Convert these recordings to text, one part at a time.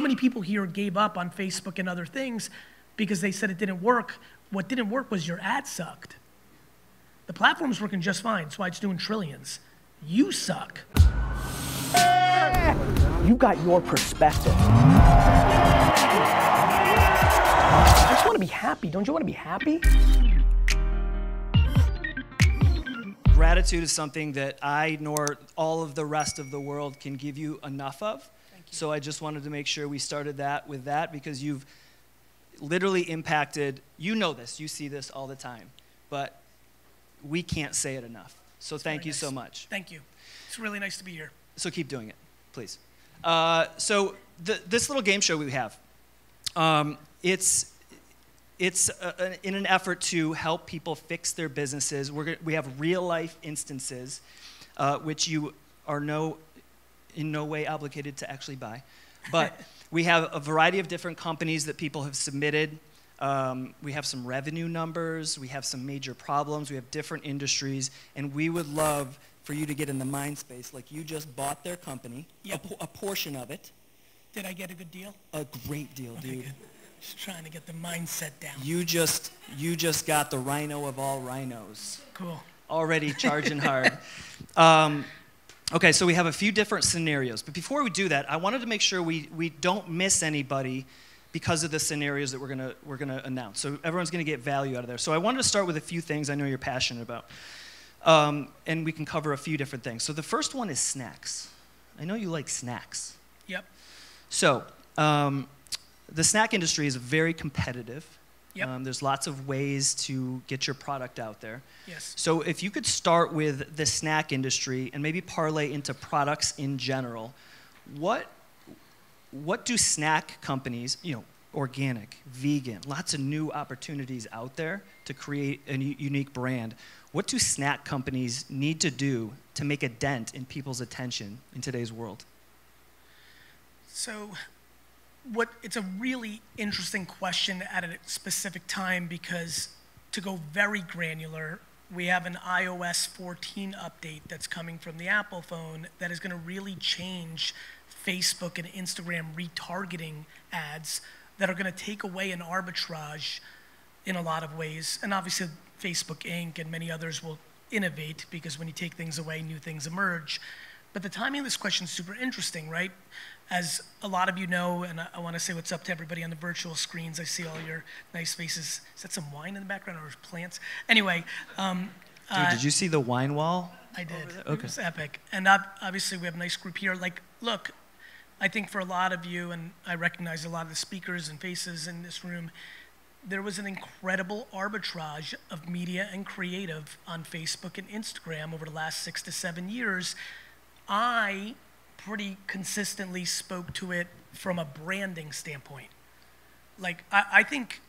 many people here gave up on Facebook and other things because they said it didn't work. What didn't work was your ad sucked. The platform's working just fine. That's why it's doing trillions. You suck. You got your perspective. I just want to be happy. Don't you want to be happy? Gratitude is something that I nor all of the rest of the world can give you enough of. Thank you. So I just wanted to make sure we started that with that, because you've literally impacted, you know this, you see this all the time, but we can't say it enough. So thank you so much. Thank you. It's really nice to be here. So keep doing it, please. This little game show we have, it's in an effort to help people fix their businesses. We have real life instances, which you are in no way obligated to actually buy. But we have a variety of different companies that people have submitted. We have some revenue numbers. We have some major problems. We have different industries. And we would love for you to get in the mind space. Like, you just bought their company, Yep. a portion of it. Did I get a good deal? A great deal, Okay, dude. good. Just trying to get the mindset down. You just got the rhino of all rhinos. Cool. Already charging hard. Okay, so we have a few different scenarios. But before we do that, I wanted to make sure we don't miss anybody because of the scenarios that we're gonna announce. So everyone's gonna get value out of there. So I wanted to start with a few things I know you're passionate about. And we can cover a few different things. So the first one is snacks. I know you like snacks. Yep. So the snack industry is very competitive. Yep. There's lots of ways to get your product out there. Yes. So if you could start with the snack industry and maybe parlay into products in general, what do snack companies, organic, vegan, lots of new opportunities out there to create a unique brand. What do snack companies need to do to make a dent in people's attention in today's world? So it's a really interesting question at a specific time, because to go very granular, we have an iOS 14 update that's coming from the Apple phone that is going to really change Facebook and Instagram retargeting ads that are going to take away an arbitrage in a lot of ways. And obviously Facebook Inc. and many others will innovate, because when you take things away, new things emerge. But the timing of this question is super interesting, right? As a lot of you know, and I want to say what's up to everybody on the virtual screens. I see all your nice faces. Is that some wine in the background or plants? Anyway. Dude, did you see the wine wall? I did. Okay. It was epic. And obviously we have a nice group here. Like, look, I think for a lot of you, and I recognize a lot of the speakers and faces in this room, there was an incredible arbitrage of media and creative on Facebook and Instagram over the last 6 to 7 years. I pretty consistently spoke to it from a branding standpoint. Like, I think,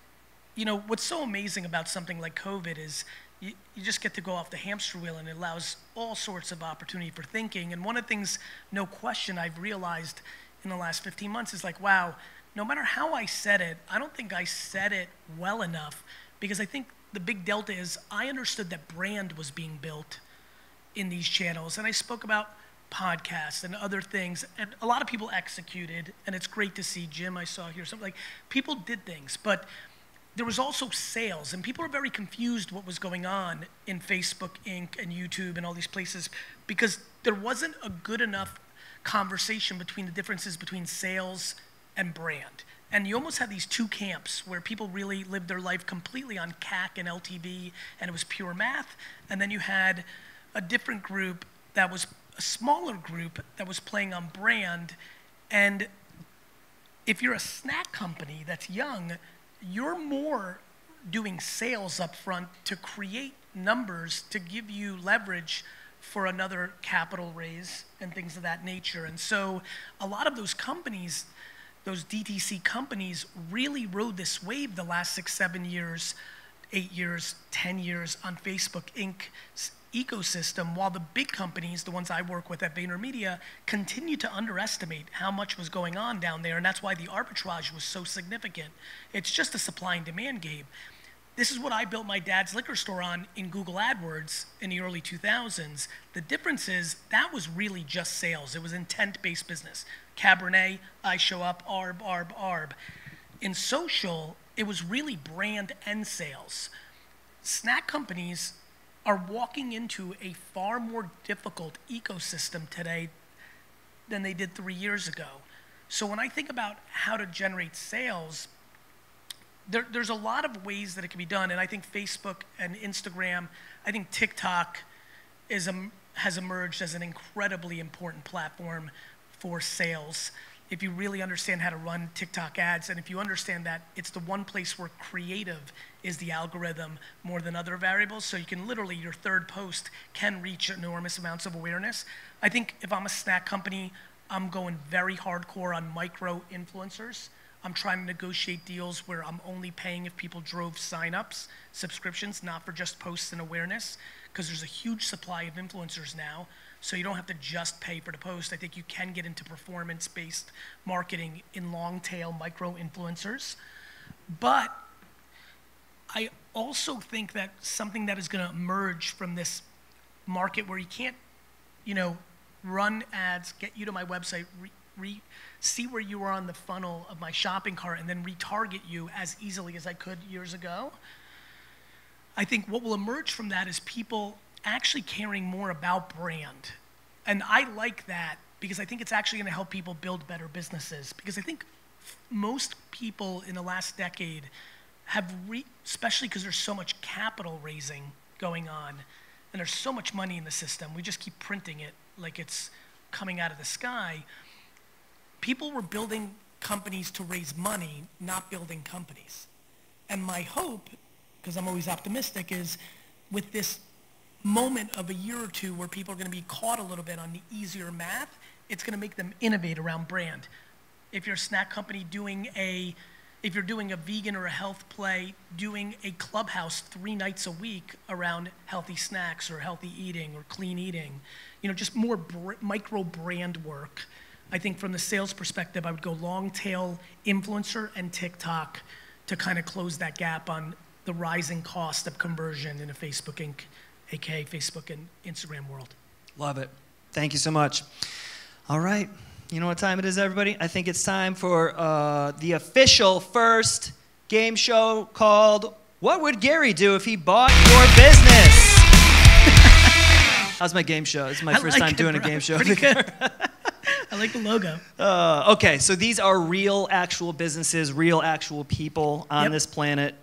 what's so amazing about something like COVID is you just get to go off the hamster wheel, and it allows all sorts of opportunity for thinking. And one of the things, no question, I've realized in the last 15 months is like, wow, no matter how I said it, I don't think I said it well enough, because I think the big delta is I understood that brand was being built in these channels. And I spoke about podcasts and other things, and a lot of people executed, and it's great to see. Jim, I saw here, something like, people did things, but there was also sales, and people are very confused what was going on in Facebook Inc. and YouTube and all these places, because there wasn't a good enough conversation between the differences between sales and brand. And you almost had these two camps where people really lived their life completely on CAC and LTV, and it was pure math. And then you had a different group that was a smaller group that was playing on brand. And if you're a snack company that's young, you're more doing sales up front to create numbers to give you leverage for another capital raise and things of that nature. And so a lot of those companies, those DTC companies, really rode this wave the last 6, 7 years, 8 years, 10 years on Facebook Inc.'s ecosystem, while the big companies, the ones I work with at VaynerMedia, continue to underestimate how much was going on down there, and that's why the arbitrage was so significant. It's just a supply and demand game. This is what I built my dad's liquor store on in Google AdWords in the early 2000s. The difference is that was really just sales. It was intent-based business. Cabernet, I show up, arb, arb, arb. In social, it was really brand and sales. Snack companies are walking into a far more difficult ecosystem today than they did 3 years ago. So when I think about how to generate sales, there's a lot of ways that it can be done, and I think Facebook and Instagram, I think TikTok has emerged as an incredibly important platform for sales. If you really understand how to run TikTok ads, and if you understand that it's the one place where creative is the algorithm more than other variables, so you can literally, your third post can reach enormous amounts of awareness. I think if I'm a snack company, I'm going very hardcore on micro influencers. I'm trying to negotiate deals where I'm only paying if people drove signups, subscriptions, not for just posts and awareness, because there's a huge supply of influencers now, so you don't have to just pay for the post. I think you can get into performance-based marketing in long-tail micro influencers. But I also think that something that is going to emerge from this market where you can't, run ads, get you to my website, see where you are on the funnel of my shopping cart, and then retarget you as easily as I could years ago. I think what will emerge from that is people actually caring more about brand. And I like that because I think it's actually going to help people build better businesses. Because I think most people in the last decade have, especially because there's so much capital raising going on, and there's so much money in the system, we just keep printing it like it's coming out of the sky. People were building companies to raise money, not building companies. And my hope, because I'm always optimistic, is with this moment of a year or two where people are going to be caught a little bit on the easier math, it's going to make them innovate around brand. If you're a snack company if you're doing a vegan or a health play, doing a clubhouse 3 nights a week around healthy snacks or healthy eating or clean eating, just more micro brand work. I think from the sales perspective, I would go long tail influencer and TikTok to kind of close that gap on the rising cost of conversion in a Facebook Inc., aka Facebook and Instagram world. Love it. Thank you so much. All right. You know what time it is, everybody? I think it's time for the official first game show called What Would Gary Do If He Bought Your Business? How's my game show? It's my first time doing a game show. Pretty good. I like the logo. Okay, so these are real, actual businesses, real, actual people on this planet.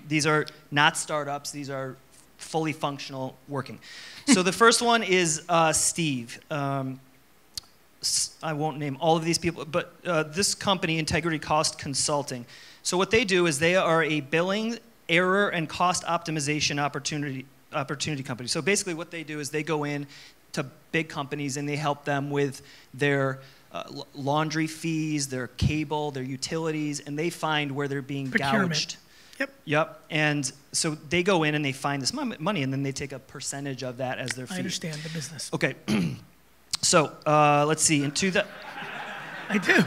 These are not startups. These are fully functional working. So the first one is Steve. I won't name all of these people, but this company, Integrity Cost Consulting. So what they do is they are a billing, error, and cost optimization opportunity company. So basically what they do is they go in to big companies and they help them with their laundry fees, their cable, their utilities, and they find where they're being gouged. Yep. And so they go in and they find this money, and then they take a percentage of that as their fee. I understand the business. Okay. So let's see. I do.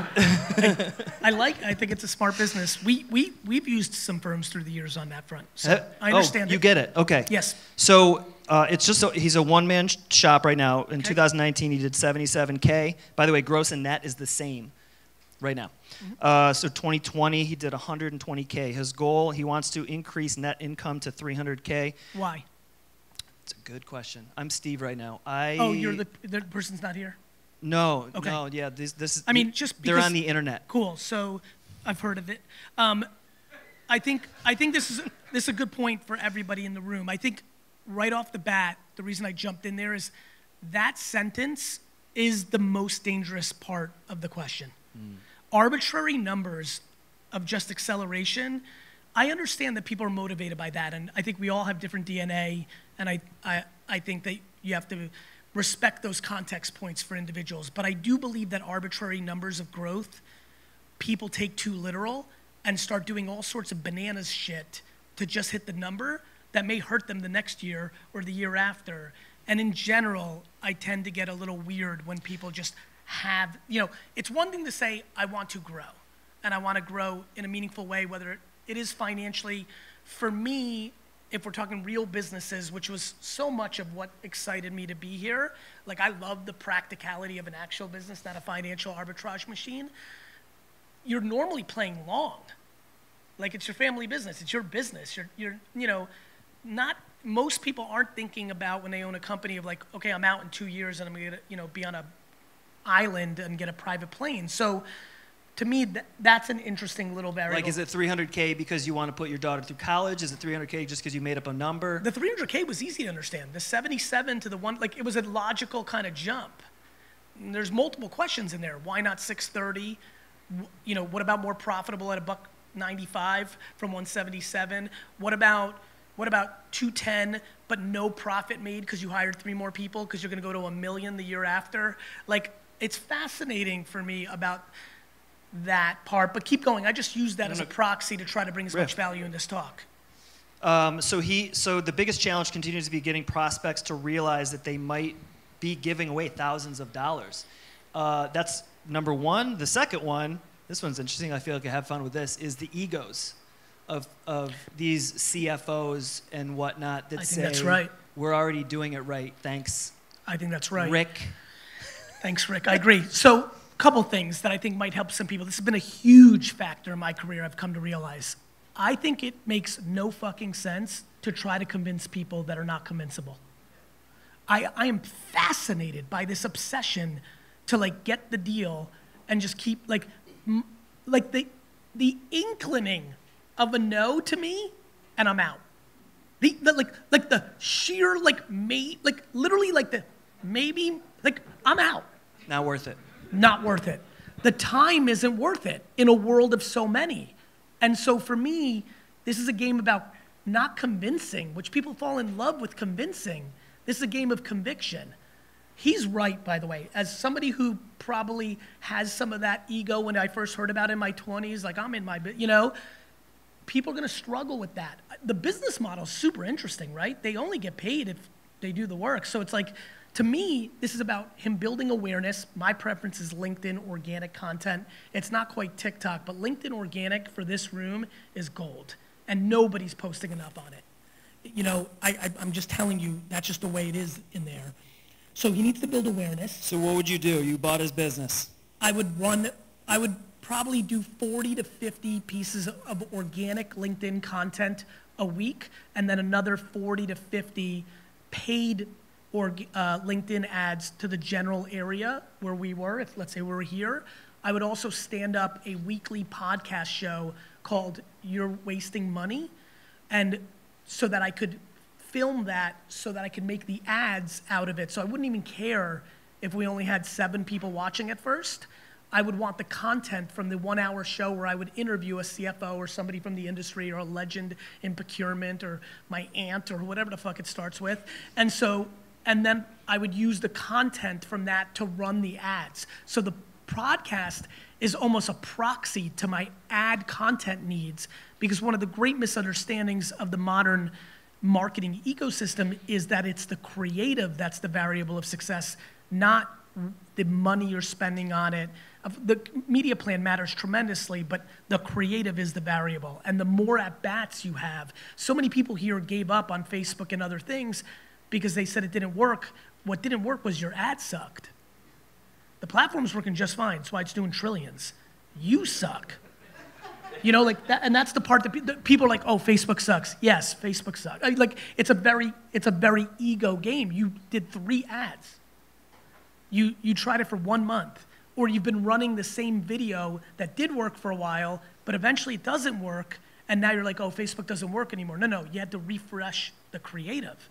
I think it's a smart business. We've used some firms through the years on that front. So I understand. Oh, you get it. Okay. Yes. So it's just he's a one-man shop right now. In 2019, he did $77K. By the way, gross and net is the same right now. Mm-hmm. So 2020, he did $120K. His goal, he wants to increase net income to $300K. Why? It's a good question. I'm Steve right now. Oh, you're the person's not here? No. Okay. No. Yeah. This is. I mean, just because they're on the internet. Cool. So I've heard of it. I think this is a good point for everybody in the room. I think right off the bat, the reason I jumped in there is that sentence is the most dangerous part of the question. Arbitrary numbers of just acceleration. I understand that people are motivated by that, and I think we all have different DNA, and I think that you have to respect those context points for individuals. But I do believe that arbitrary numbers of growth, people take too literal and start doing all sorts of bananas shit to just hit the number that may hurt them the next year or the year after. And in general, I tend to get a little weird when people just have, it's one thing to say, I want to grow, and I want to grow in a meaningful way, whether it is financially. For me, if we're talking real businesses, which was so much of what excited me to be here, like I love the practicality of an actual business, not a financial arbitrage machine. You're normally playing long. Like it's your family business, it's your business. You're you know, not, most people aren't thinking about when they own a company of like, okay, I'm out in 2 years and I'm gonna, you know, be on a island and get a private plane. So to me, that's an interesting little variable. Like, is it 300K because you want to put your daughter through college? Is it 300K just because you made up a number? The 300K was easy to understand. The 77 to the one, like it was a logical kind of jump. And there's multiple questions in there. Why not 630? You know, what about more profitable at $1.95 from 177? What about 210 but no profit made because you hired 3 more people because you're going to go to $1 million the year after? Like, it's fascinating for me about that part, but keep going. I just used that as a proxy to try to bring as much value in this talk. So the biggest challenge continues to be getting prospects to realize that they might be giving away thousands of dollars. That's number one. The second one, this one's interesting, I feel like I have fun with this, is the egos of these CFOs and whatnot that say, that's right. We're already doing it right, thanks. I think that's right. Rick. Thanks, Rick. I agree. So, couple things that I think might help some people. This has been a huge factor in my career, I've come to realize. I think it makes no fucking sense to try to convince people that are not convincible. I am fascinated by this obsession to like get the deal and just keep like the inclining of a no to me, and I'm out. The sheer literally like the maybe, like I'm out. Not worth it. Not worth it. The time isn't worth it in a world of so many. And so for me, this is a game about not convincing, which people fall in love with convincing. This is a game of conviction. He's right, by the way. As somebody who probably has some of that ego when I first heard about it in my 20s, like I'm in my, you know, people are going to struggle with that. The business model is super interesting, right? They only get paid if they do the work. So it's like, to me, this is about him building awareness. My preference is LinkedIn organic content. It's not quite TikTok, but LinkedIn organic for this room is gold. And nobody's posting enough on it. You know, I'm just telling you, that's just the way it is in there. So he needs to build awareness. So what would you do? You bought his business. I would probably do 40 to 50 pieces of organic LinkedIn content a week, and then another 40 to 50 paid or LinkedIn ads to the general area where we were, if let's say we were here. I would also stand up a weekly podcast show called You're Wasting Money, and so that I could film that so that I could make the ads out of it. So I wouldn't even care if we only had 7 people watching at first. I would want the content from the 1-hour show where I would interview a CFO or somebody from the industry or a legend in procurement or my aunt or whatever the fuck it starts with. And then I would use the content from that to run the ads. So the podcast is almost a proxy to my ad content needs, because one of the great misunderstandings of the modern marketing ecosystem is that it's the creative that's the variable of success, not the money you're spending on it. The media plan matters tremendously, but the creative is the variable. And the more at-bats you have, so many people here gave up on Facebook and other things because they said it didn't work. What didn't work was your ad sucked. The platform's working just fine. That's why it's doing trillions. You suck. You know, like that, and that's the part that people are like, oh, Facebook sucks. Yes, Facebook sucks. Like it's a very ego game. You did 3 ads. You tried it for 1 month, or you've been running the same video that did work for a while, but eventually it doesn't work, and now you're like, oh, Facebook doesn't work anymore. No, you had to refresh the creative.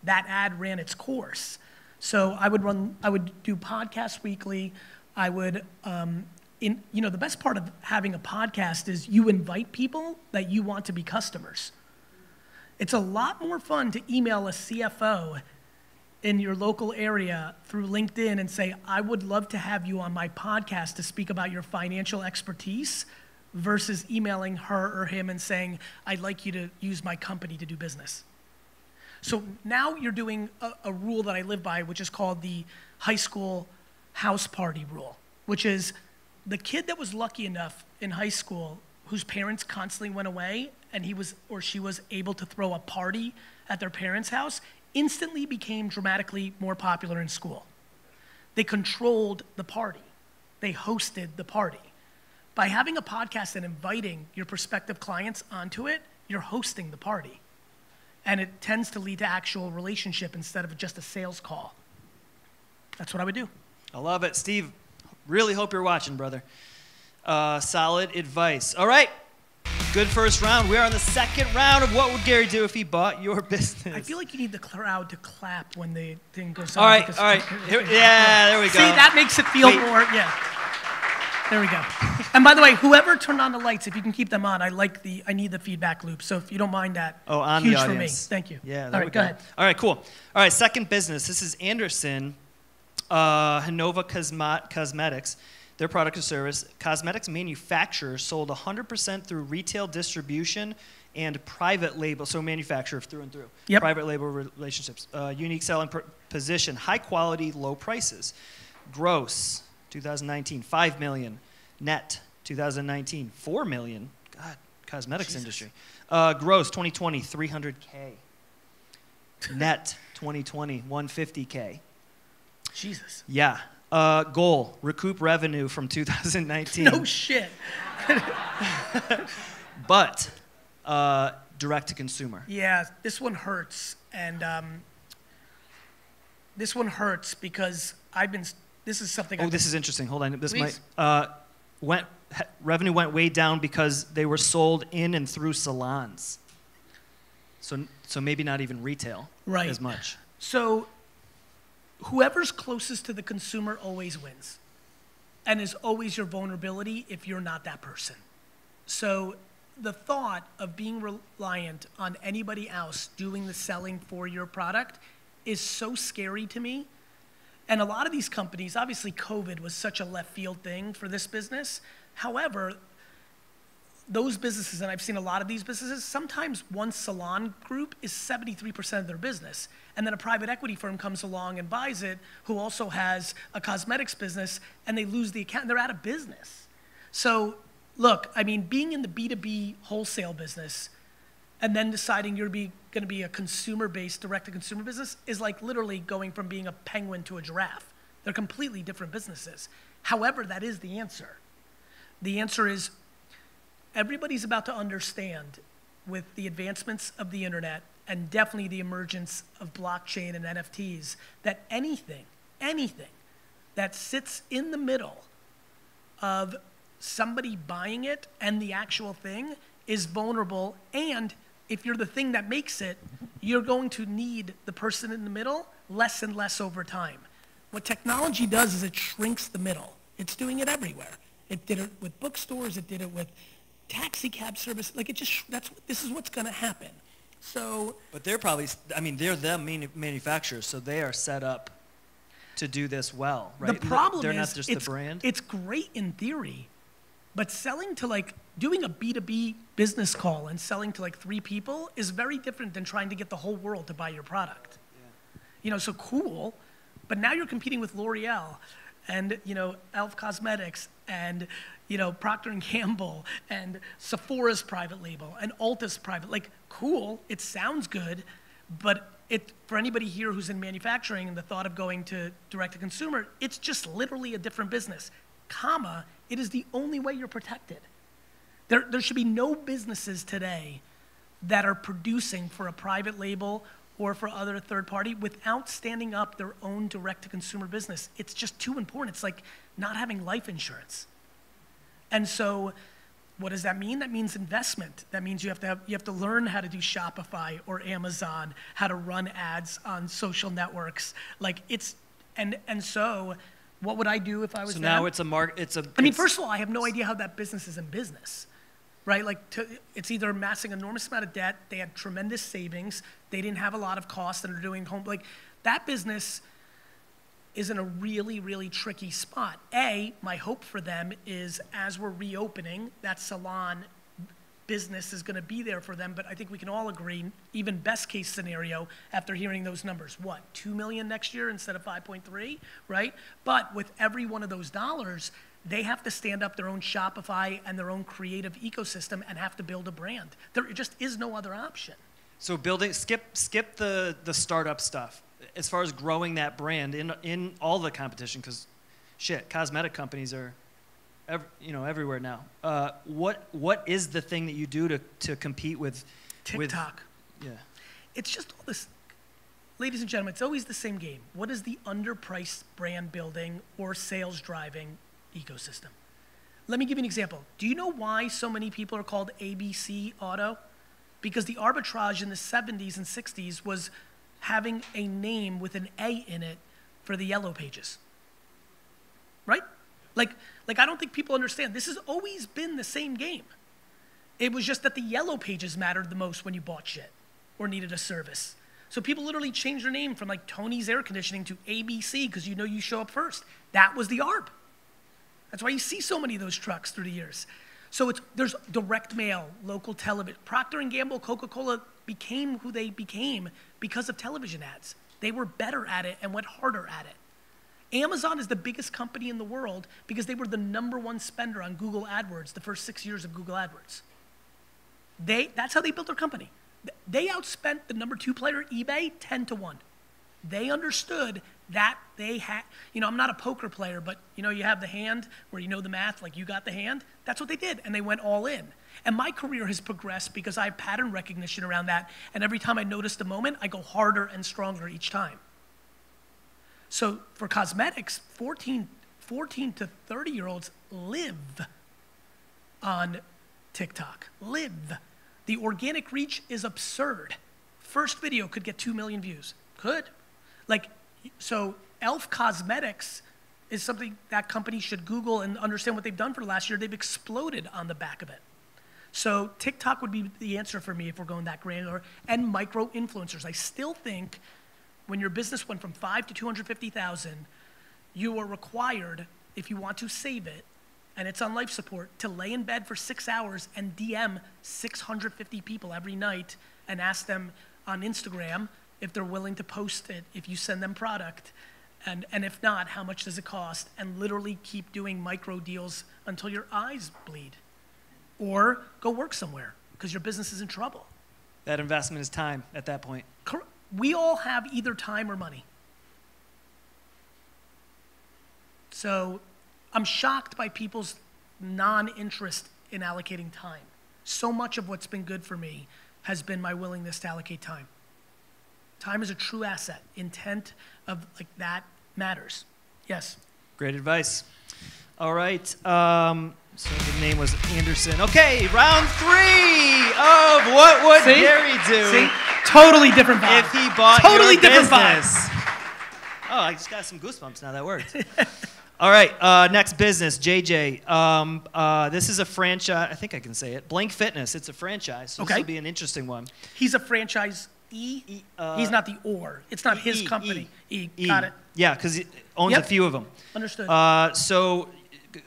That ad ran its course. So I would do podcasts weekly. I would, the best part of having a podcast is you invite people that you want to be customers. It's a lot more fun to email a CFO in your local area through LinkedIn and say, I would love to have you on my podcast to speak about your financial expertise, versus emailing her or him and saying, I'd like you to use my company to do business. So now you're doing a rule that I live by, which is called the high school house party rule, which is the kid that was lucky enough in high school whose parents constantly went away and he was or she was able to throw a party at their parents' house, instantly became dramatically more popular in school. They controlled the party. They hosted the party. By having a podcast and inviting your prospective clients onto it, you're hosting the party. And it tends to lead to actual relationship instead of just a sales call. That's what I would do. I love it. Steve, really hope you're watching, brother. Solid advice. All right. Good first round. We are on the second round of What Would Gary Do If He Bought Your Business? I feel like you need the crowd to clap when the thing goes on. All right. Yeah, there we go. See, that makes it feel more, yeah. There we go. And by the way, whoever turned on the lights, if you can keep them on, I need the feedback loop. So if you don't mind that, on huge the for me. audience. Thank you. Yeah, all right, go ahead. All right, cool. All right, second business. This is Anderson, Hanova Cosmetics. Their product or service, cosmetics manufacturer sold 100% through retail distribution and private label, so manufacturer through and through. Yep. Private label relationships. Unique selling position, high quality, low prices. Gross, 2019, 5 million. Net, 2019, 4 million. God, cosmetics Jesus. industry. Gross, 2020, 300K. Net, 2020, 150K. Jesus. Yeah. Goal, recoup revenue from 2019. No shit. But direct to consumer. Yeah, this one hurts. And this one hurts because this is something this is interesting. Hold on. This Please. revenue went way down because they were sold in and through salons. So maybe not even retail as much. So whoever's closest to the consumer always wins and is always your vulnerability if you're not that person. So the thought of being reliant on anybody else doing the selling for your product is so scary to me. And a lot of these companies, obviously COVID was such a left field thing for this business. However, those businesses, and I've seen a lot of these businesses, sometimes one salon group is 73% of their business. And then a private equity firm comes along and buys it, who also has a cosmetics business, and they lose the account, they're out of business. So look, I mean, being in the B2B wholesale business and then deciding you're going to be a consumer-based, direct-to-consumer business is like literally going from being a penguin to a giraffe. They're completely different businesses. However, that is the answer. The answer is everybody's about to understand with the advancements of the internet and definitely the emergence of blockchain and NFTs that anything that sits in the middle of somebody buying it and the actual thing is vulnerable. And if you're the thing that makes it, you're going to need the person in the middle less and less over time. What technology does is it shrinks the middle. It's doing it everywhere. It did it with bookstores. It did it with taxi cab service. Like this is what's going to happen. So. But they're probably, they're the manufacturers, so they are set up to do this well, right? The problem they're is not just the brand. It's great in theory, but selling to doing a B2B business call and selling to 3 people is very different than trying to get the whole world to buy your product. Yeah. So cool, but now you're competing with L'Oreal and, Elf Cosmetics and, Procter & Gamble and Sephora's private label and Ulta's private, cool, it sounds good, but for anybody here who's in manufacturing and the thought of going to direct to consumer, it's just literally a different business, it is the only way you're protected. There should be no businesses today that are producing for a private label or for other third party without standing up their own direct-to-consumer business. It's just too important. It's like not having life insurance. And so what does that mean? That means investment. That means you have to learn how to do Shopify or Amazon, how to run ads on social networks. And so what would I do if I was So them? now it's a market. First of all, I have no idea how that business is in business. Right, it's either amassing an enormous amount of debt, they had tremendous savings, they didn't have a lot of costs, and they're doing that business is in a really, really tricky spot. My hope for them is as we're reopening, that salon business is gonna be there for them, but I think we can all agree, even best case scenario, after hearing those numbers, 2 million next year instead of 5.3, right? But with every one of those dollars, They have to stand up their own Shopify and their own creative ecosystem and have to build a brand. There just is no other option. So skip the startup stuff. As far as growing that brand in all the competition, because shit, cosmetic companies are everywhere now. What is the thing that you do to compete with TikTok? Yeah. It's just all this. Ladies and gentlemen, it's always the same game. What is the underpriced brand building or sales driving ecosystem? Let me give you an example. Do you know why so many people are called ABC Auto? Because the arbitrage in the 70s and 60s was having a name with an A in it for the yellow pages. Right? Like I don't think people understand. This has always been the same game. It was just that the yellow pages mattered the most when you bought shit or needed a service. So people literally changed their name from like Tony's Air Conditioning to ABC because you know you show up first. That was the ARB. That's why you see so many of those trucks through the years. So there's direct mail, local television. Procter & Gamble, Coca-Cola became who they became because of television ads. They were better at it and went harder at it. Amazon is the biggest company in the world because they were the #1 spender on Google AdWords the first 6 years of Google AdWords. That's how they built their company. They outspent the #2 player, eBay, 10-1. They understood that they had, I'm not a poker player, but you have the hand where you know the math, like you got the hand. That's what they did, and they went all in. And my career has progressed because I have pattern recognition around that, and every time I notice a moment, I go harder and stronger each time. So for cosmetics, 14 to 30-year-olds live on TikTok, live. The organic reach is absurd. First video could get 2 million views. Could. So e.l.f. Cosmetics is something that company should Google and understand what they've done for the last year. They've exploded on the back of it. So TikTok would be the answer for me if we're going that granular. And micro-influencers. I still think when your business went from 5 to 250,000, you are required, if you want to save it, and it's on life support, to lay in bed for 6 hours and DM 650 people every night and ask them on Instagram if they're willing to post it, if you send them product, and if not, how much does it cost, and literally keep doing micro deals until your eyes bleed. Or go work somewhere, because your business is in trouble. That investment is time at that point. We all have either time or money. So I'm shocked by people's non-interest in allocating time. So much of what's been good for me has been my willingness to allocate time. Time is a true asset. Intent of that matters. Yes. Great advice. All right. So the name was Anderson. Okay, round 3 of what would Gary do? See? Totally different vibe. If he bought totally your different business. Oh, I just got some goosebumps now. That worked. All right, next business, JJ. This is a franchise. I think I can say it. Blank Fitness. It's a franchise. So This will be an interesting one. He's a franchise. He's not the or. It's not his company. Got it. Yeah, because he owns a few of them. Understood. So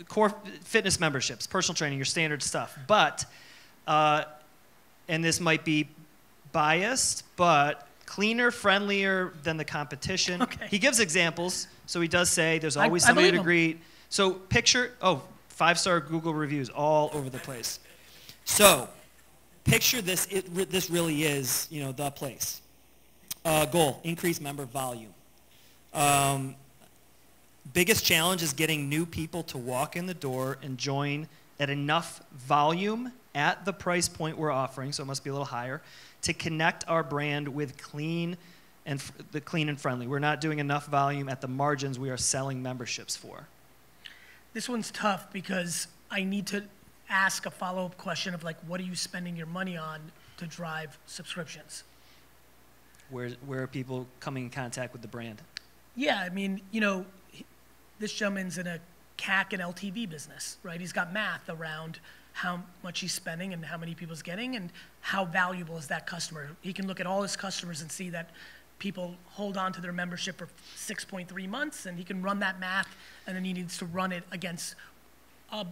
core fitness memberships, personal training, your standard stuff. But, and this might be biased, but cleaner, friendlier than the competition. Okay. He gives examples. So he does say there's always somebody to greet. So picture, 5-star Google reviews all over the place. So picture this, this really is, the place. Goal, increase member volume. Biggest challenge is getting new people to walk in the door and join at enough volume at the price point we're offering, so it must be a little higher, to connect our brand with clean and friendly. We're not doing enough volume at the margins we are selling memberships for. This one's tough because I need to ask a follow-up question of what are you spending your money on to drive subscriptions? Where are people coming in contact with the brand? Yeah, I mean, this gentleman's in a CAC and LTV business, right? He's got math around how much he's spending and how many people he's getting and how valuable is that customer. He can look at all his customers and see that people hold on to their membership for 6.3 months, and he can run that math, and then he needs to run it against a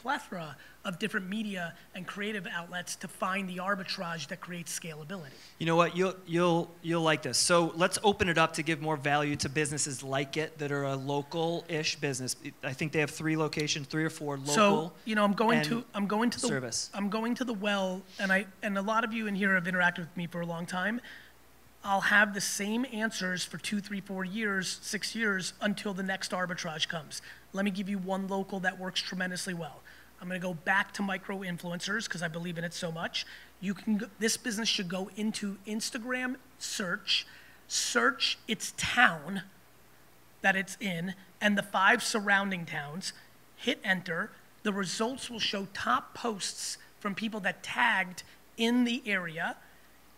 plethora of different media and creative outlets to find the arbitrage that creates scalability. You know what? You'll like this. So let's open it up to give more value to businesses like it that are a local-ish business. I think they have 3 locations, 3 or 4 local. So I'm going to the well, and a lot of you in here have interacted with me for a long time. I'll have the same answers for 2, 3, 4 years, 6 years until the next arbitrage comes. Let me give you one local that works tremendously well. I'm going to go back to micro-influencers because I believe in it so much. This business should go into Instagram search its town that it's in and the 5 surrounding towns, hit enter. The results will show top posts from people that tagged in the area.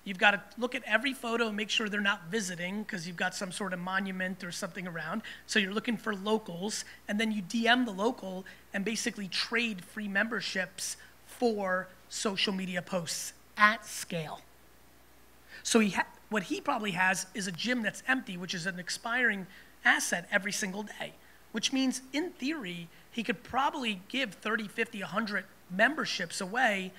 You've got to look at every photo and make sure they're not visiting because you've got some sort of monument or something around. So you're looking for locals, and then you DM the local and basically trade free memberships for social media posts at scale. So what he probably has is a gym that's empty, which is an expiring asset every single day, which means in theory, he could probably give 30, 50, 100 memberships away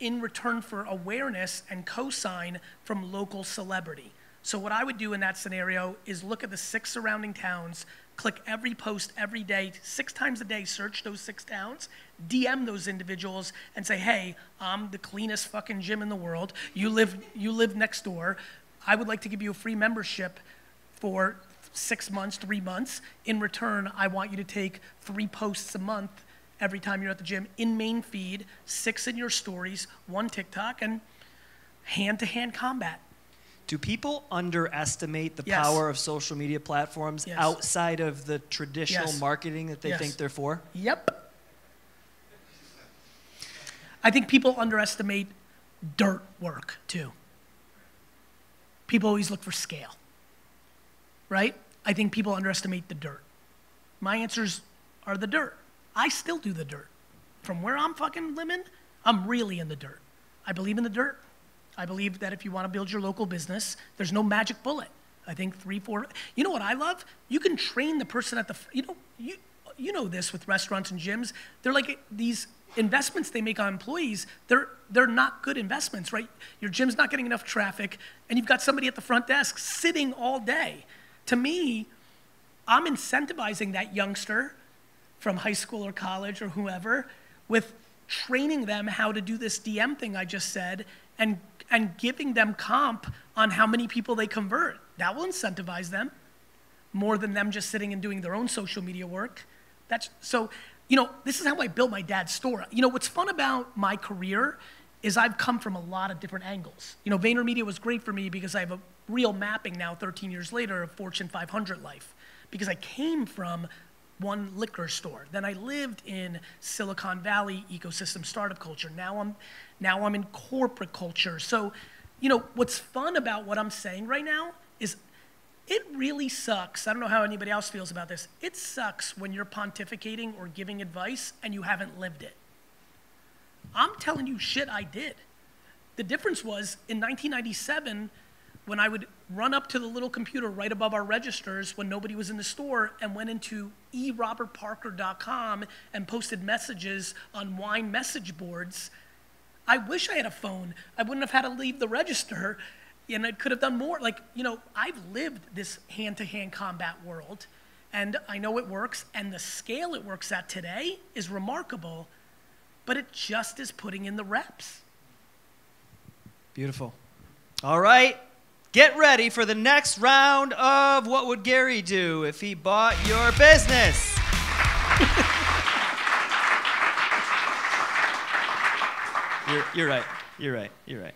in return for awareness and cosign from local celebrity. So what I would do in that scenario is look at the 6 surrounding towns, click every post every day, 6 times a day, search those 6 towns, DM those individuals and say, hey, I'm the cleanest fucking gym in the world. You live next door. I would like to give you a free membership for 6 months, 3 months. In return, I want you to take 3 posts a month every time you're at the gym in main feed, 6 in your stories, 1 TikTok, and hand-to-hand combat. Do people underestimate the power of social media platforms outside of the traditional marketing that they think they're for? Yep. I think people underestimate dirt work, too. People always look for scale, right? I think people underestimate the dirt. My answers are the dirt. I still do the dirt. From where I'm fucking living, I'm really in the dirt. I believe in the dirt. I believe that if you want to build your local business, there's no magic bullet. I think 3, 4, you know what I love? You can train the person at the, you know this with restaurants and gyms. They're like these investments they make on employees, they're not good investments, right? Your gym's not getting enough traffic, and you've got somebody at the front desk sitting all day. To me, I'm incentivizing that youngster from high school or college or whoever with training them how to do this DM thing I just said and giving them comp on how many people they convert. That will incentivize them more than them just sitting and doing their own social media work. So, this is how I built my dad's store. What's fun about my career is I've come from a lot of different angles. VaynerMedia was great for me because I have a real mapping now 13 years later of Fortune 500 life because I came from one liquor store. Then I lived in Silicon Valley ecosystem startup culture. Now I'm in corporate culture. So, what's fun about what I'm saying right now is it really sucks. I don't know how anybody else feels about this. It sucks when you're pontificating or giving advice and you haven't lived it. I'm telling you shit I did. The difference was in 1997, when I would run up to the little computer right above our registers when nobody was in the store and went into erobertparker.com and posted messages on wine message boards, I wish I had a phone. I wouldn't have had to leave the register, and I could have done more. I've lived this hand-to-hand combat world, and I know it works, and the scale it works at today is remarkable, but it just is putting in the reps. Beautiful. All right. Get ready for the next round of What Would Gary Do If He Bought Your Business? You're right.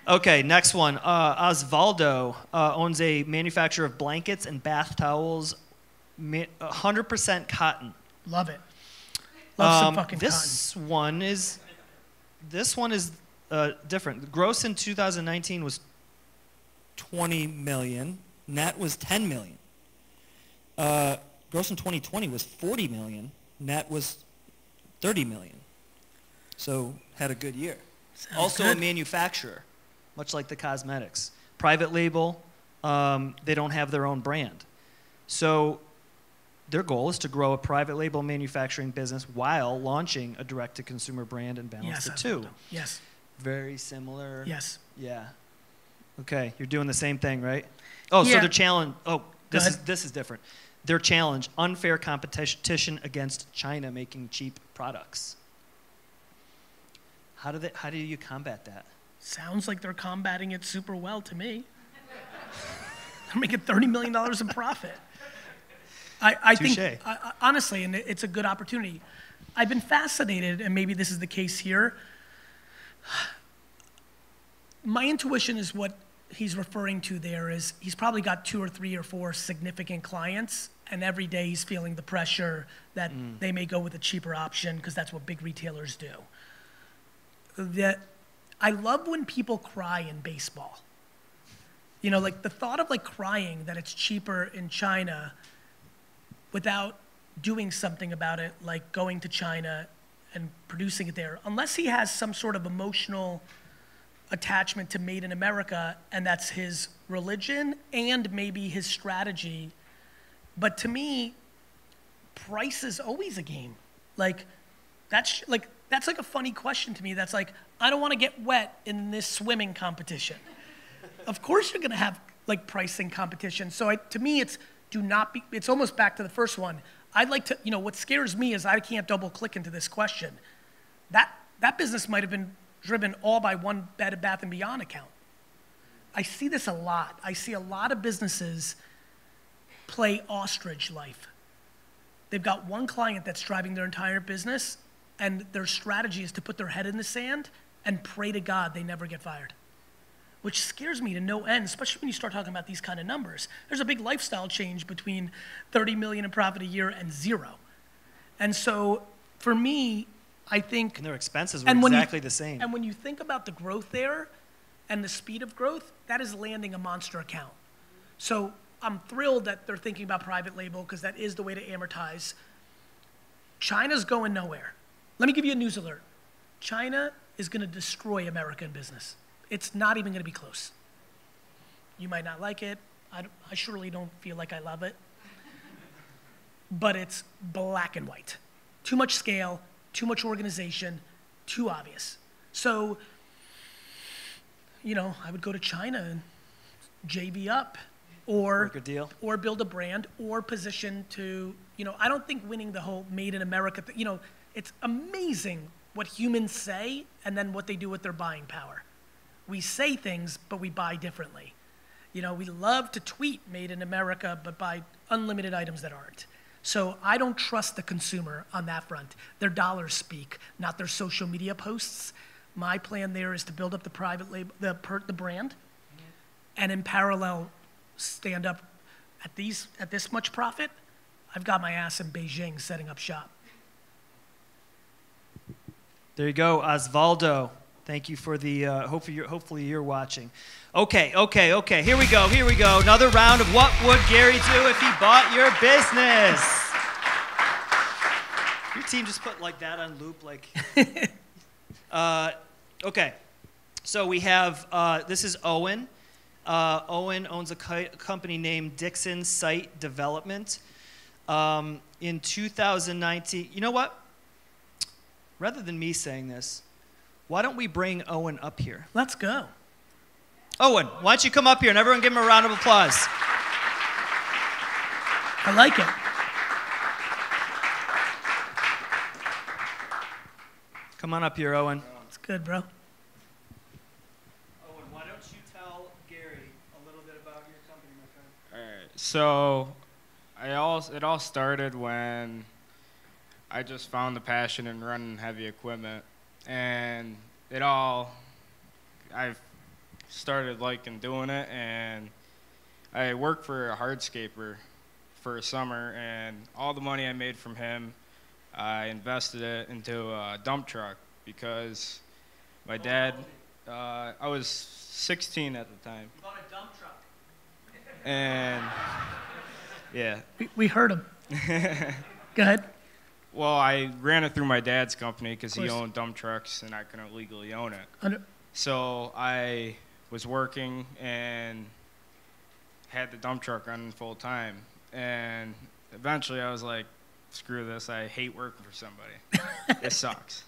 Okay, next one. Osvaldo owns a manufacturer of blankets and bath towels, 100% cotton. Love it. Love some fucking this cotton. This one is different. The gross in 2019 was 20 million. Net was 10 million. Gross in 2020 was 40 million. Net was 30 million. So had a good year. Sounds also good. A manufacturer, much like the cosmetics. Private label, they don't have their own brand. So their goal is to grow a private label manufacturing business while launching a direct-to-consumer brand and balance the two. Yes. Very similar. Yes. Yeah. Okay, you're doing the same thing, right? Oh, so Yeah. their challenge. Oh, Go ahead. this is different. Their challenge: unfair competition against China making cheap products. How do you combat that? Sounds like they're combating it super well to me. They're making $30 million in profit. I think, honestly, and it's a good opportunity. I've been fascinated, and maybe this is the case here. My intuition is what he's referring to there is he's probably got 2 or 3 or 4 significant clients, and every day he's feeling the pressure that they may go with a cheaper option because that's what big retailers do. I love when people cry in baseball. You know, like the thought of like crying that it's cheaper in China without doing something about it, like going to China and producing it there, unless he has some sort of emotional attachment to Made in America, and that's his religion and maybe his strategy. But to me, price is always a game. Like, that's like a funny question to me. That's like, I don't want to get wet in this swimming competition. Of course you're going to have like pricing competition. So to me, it's almost back to the first one. I'd like to, what scares me is I can't double click into this question. That business might have been driven all by one Bed Bath & Beyond account. I see this a lot. I see a lot of businesses play ostrich life. They've got one client that's driving their entire business, and their strategy is to put their head in the sand and pray to God they never get fired, which scares me to no end, especially when you start talking about these kind of numbers. There's a big lifestyle change between 30 million in profit a year and 0. And so for me, I think— And their expenses were exactly the same. And when you think about the growth there and the speed of growth, that is landing a monster account. So I'm thrilled that they're thinking about private label because that is the way to amortize. China's going nowhere. Let me give you a news alert. China is going to destroy American business. It's not even going to be close. You might not like it. I surely don't feel like I love it. But it's black and white. Too much scale, too much organization, too obvious. So, I would go to China and JV up or Work a deal. Or build a brand or position to, I don't think winning the whole Made in America, it's amazing what humans say and then what they do with their buying power. We say things, but we buy differently. We love to tweet Made in America, but buy unlimited items that aren't. So I don't trust the consumer on that front. Their dollars speak, not their social media posts. My plan there is to build up the private label, the brand, and in parallel, stand up at this much profit. I've got my ass in Beijing setting up shop. There you go, Osvaldo. Thank you for the, hopefully you're watching. Okay. Here we go. Another round of what would Gary do if he bought your business? Your team just put like that on loop, like. Okay, so we have, this is Owen. Owen owns a company named Dixon Site Development. In 2019, you know what? Rather than me saying this, why don't we bring Owen up here? Let's go. Owen, why don't you come up here and everyone give him a round of applause. I like it. Come on up here, Owen. It's good, bro. Owen, why don't you tell Gary a little bit about your company, my friend? All right. So it all started when I just found the passion in running heavy equipment, and I've started liking doing it, and I worked for a hardscaper for a summer, and all the money I made from him, I invested it into a dump truck because my dad, I was 16 at the time. You bought a dump truck. And yeah. We heard him. Go ahead. Well, I ran it through my dad's company because he owned dump trucks and I couldn't legally own it. So I was working and had the dump truck running full time. And eventually I was like, screw this, I hate working for somebody. It sucks.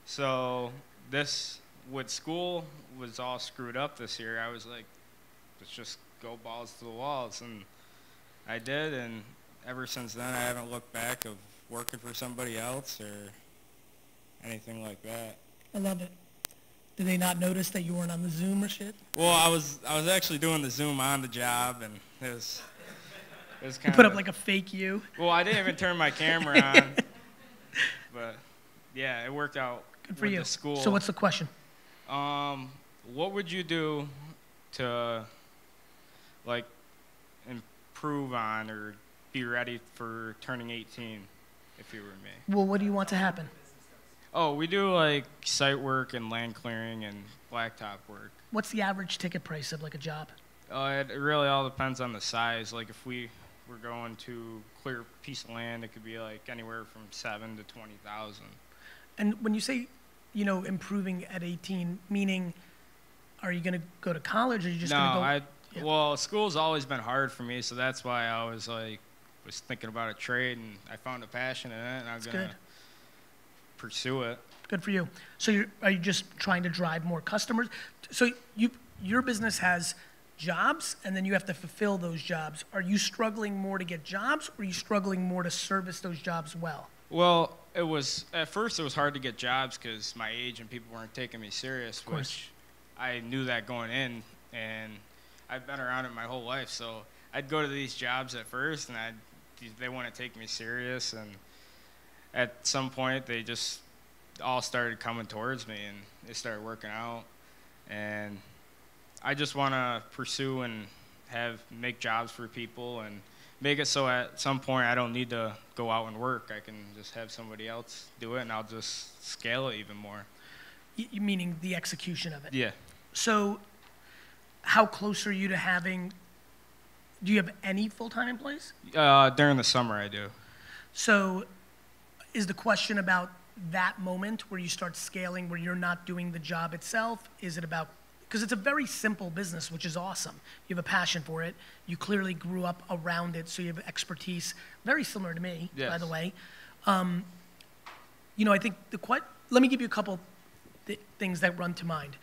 So this, with school, was all screwed up this year. I was like, let's just go balls to the walls. And I did, and ever since then I haven't looked back of working for somebody else or anything like that. I love it. Did they not notice that you weren't on the Zoom or shit? Well, I was actually doing the Zoom on the job, and it was kind You of... put up like a fake you? Well, I didn't even turn my camera on. But, yeah, it worked out. Good for with you. The school. So what's the question? What would you do to, like, improve on or be ready for turning 18 if you were me? Well, what do you want to happen? Oh, we do, like, site work and land clearing and blacktop work. What's the average ticket price of like a job? It really all depends on the size. Like, if we were going to clear a piece of land, it could be, like, anywhere from $7,000 to $20,000. And when you say, you know, improving at 18, meaning, are you going to go to college or are you just going to go? Yeah. Well, school's always been hard for me, so that's why I was thinking about a trade, and I found a passion in it, and I'm going to pursue it. Good for you. So are you just trying to drive more customers? So your business has jobs, and then you have to fulfill those jobs. Are you struggling more to get jobs, or are you struggling more to service those jobs well? Well, at first it was hard to get jobs because my age and people weren't taking me serious, which I knew that going in, and I've been around it my whole life. So I'd go to these jobs at first, and they wouldn't take me serious, and at some point they just all started coming towards me, and they started working out, and I just want to pursue and make jobs for people and make it so at some point I don't need to go out and work. I can just have somebody else do it, and I'll just scale it even more. You meaning the execution of it? Yeah. So how close are you to having, do you have any full-time employees? During the summer I do. So is the question about that moment where you start scaling, where you're not doing the job itself? Is it about, because it's a very simple business, which is awesome. You have a passion for it. You clearly grew up around it, so you have expertise. Very similar to me, by the way. You know, I think let me give you a couple things that run to mind.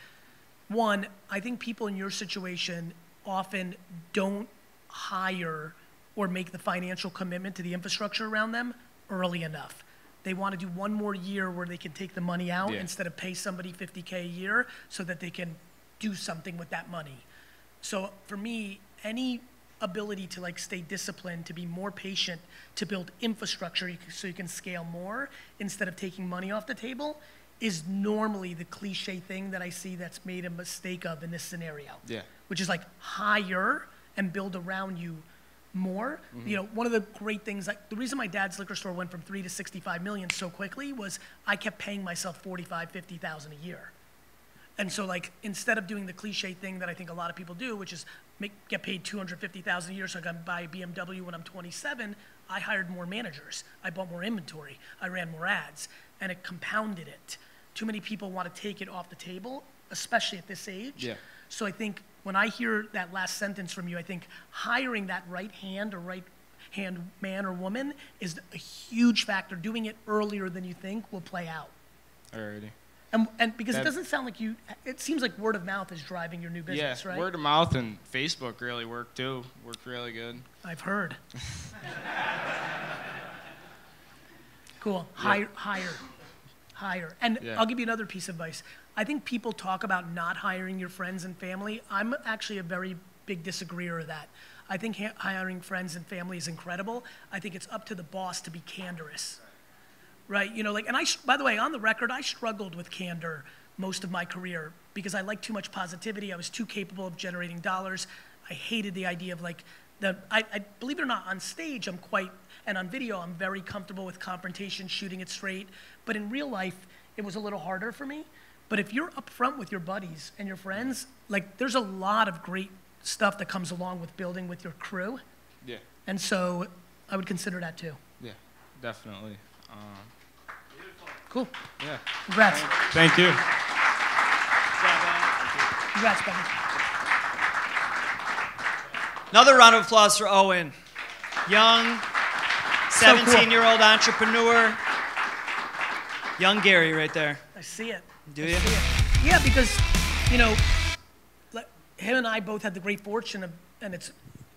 One, I think people in your situation often don't hire or make the financial commitment to the infrastructure around them early enough. They want to do one more year where they can take the money out instead of pay somebody $50K a year so that they can do something with that money. So for me, any ability to like stay disciplined, to be more patient, to build infrastructure so you can scale more instead of taking money off the table is normally the cliche thing that I see that's made a mistake of in this scenario. Yeah. Which is like hire and build around you more. Mm-hmm. You know, one of the great things, like the reason my dad's liquor store went from 3 to 65 million so quickly was I kept paying myself 45, 50,000 a year. And so like, instead of doing the cliche thing that I think a lot of people do, which is get paid 250,000 a year so I can buy a BMW when I'm 27, I hired more managers. I bought more inventory. I ran more ads, and it compounded it. Too many people want to take it off the table, especially at this age. Yeah. So I think when I hear that last sentence from you, I think hiring that right hand or right hand man or woman is a huge factor. Doing it earlier than you think will play out. Alrighty. And because it doesn't sound like it seems like word of mouth is driving your new business, right? Word of mouth and Facebook really work too. Worked really good. I've heard. Cool. Hire. And I'll give you another piece of advice. I think people talk about not hiring your friends and family. I'm actually a very big disagreeer of that. I think hiring friends and family is incredible. I think it's up to the boss to be candorous. Right, you know, like, and by the way, on the record, I struggled with candor most of my career because I liked too much positivity. I was too capable of generating dollars. I hated the idea of like, I believe it or not, on stage, and on video, I'm very comfortable with confrontation, shooting it straight. But in real life, it was a little harder for me. But if you're upfront with your buddies and your friends, like, there's a lot of great stuff that comes along with building with your crew. Yeah. And so I would consider that too. Yeah, definitely. Cool. Yeah. Congrats. Thank you. Congrats, buddy. Another round of applause for Owen. Young, so cool. 17-year-old entrepreneur. Young Gary right there. I see it. Do you? See it. Yeah, because, you know, him and I both had the great fortune of, and it's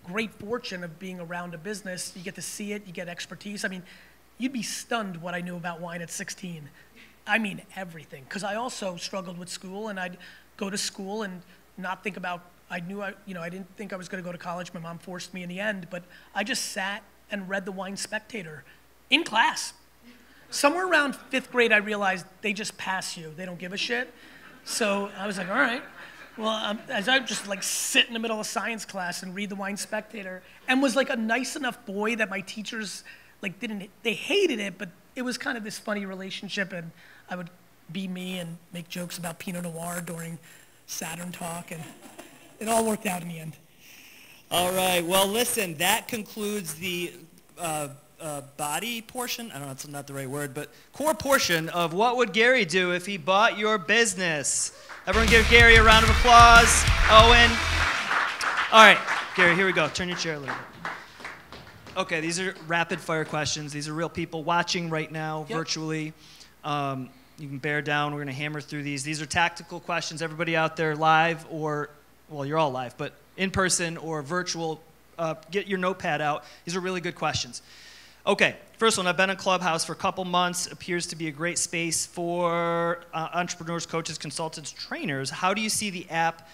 great fortune of being around a business. You get to see it, you get expertise. I mean, you'd be stunned what I knew about wine at 16. I mean, everything. Because I also struggled with school, and I'd go to school and not think about, I didn't think I was going to go to college. My mom forced me in the end, but I just sat and read the Wine Spectator in class. Somewhere around 5th grade, I realized they just pass you. They don't give a shit. So I was like, all right. Well, as I just like sit in the middle of science class and read the Wine Spectator, and was like a nice enough boy that my teachers like they hated it, but it was kind of this funny relationship, and I would be me and make jokes about Pinot Noir during Saturn talk, and it all worked out in the end. All right. Well, listen, that concludes the body portion. I don't know, it's not the right word, but core portion of what would Gary do if he bought your business. Everyone give Gary a round of applause. Owen. All right, Gary, here we go. Turn your chair a little bit. Okay, these are rapid fire questions. These are real people watching right now, virtually. You can bear down. We're going to hammer through these. These are tactical questions. Everybody out there live or, well, you're all live, but in person or virtual, get your notepad out. These are really good questions. Okay, first one. I've been in Clubhouse for a couple months. Appears to be a great space for entrepreneurs, coaches, consultants, trainers. How do you see the app